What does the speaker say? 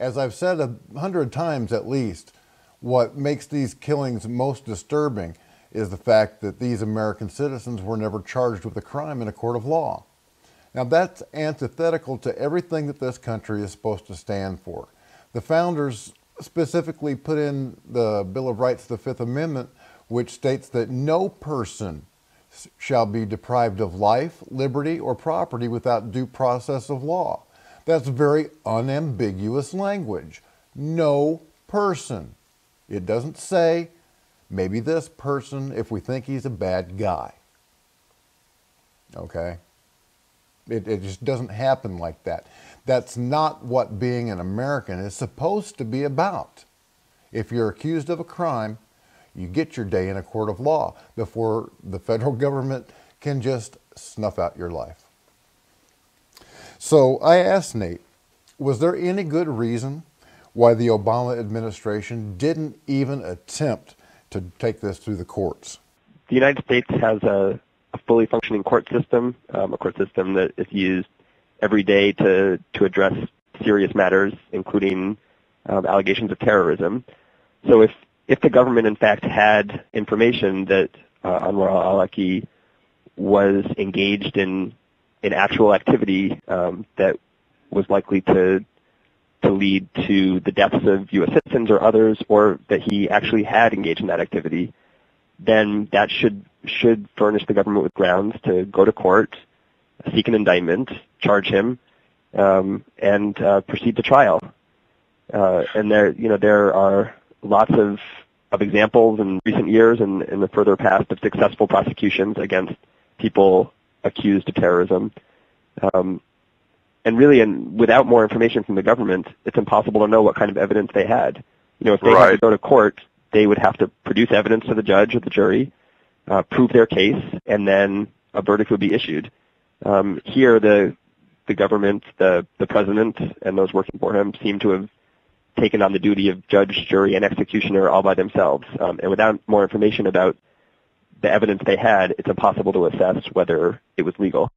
As I've said 100 times at least, what makes these killings most disturbing is the fact that these American citizens were never charged with a crime in a court of law. Now that's antithetical to everything that this country is supposed to stand for. The founders specifically put in the Bill of Rights, the Fifth Amendment, which states that no person shall be deprived of life, liberty, or property without due process of law. That's very unambiguous language. No person. It doesn't say, maybe this person if we think he's a bad guy. Okay? It just doesn't happen like that. That's not what being an American is supposed to be about. If you're accused of a crime, you get your day in a court of law before the federal government can just snuff out your life. So I asked Nate, was there any good reason why the Obama administration didn't even attempt to take this through the courts? The United States has a fully functioning court system, a court system that is used every day to address serious matters, including allegations of terrorism. So if the government, in fact, had information that Anwar al-Awlaki was engaged in actual activity that was likely to lead to the deaths of U.S. citizens or others, or that he actually had engaged in that activity, then that should furnish the government with grounds to go to court, seek an indictment, charge him, and proceed to trial. And there are lots of examples in recent years and in the further past of successful prosecutions against people accused of terrorism. And really, without more information from the government, it's impossible to know what kind of evidence they had. If they had to go to court, they would have to produce evidence to the judge or the jury, prove their case, and then a verdict would be issued. Here, the government, the president, and those working for him seem to have taken on the duty of judge, jury, and executioner all by themselves. And without more information about the evidence they had, it's impossible to assess whether it was legal.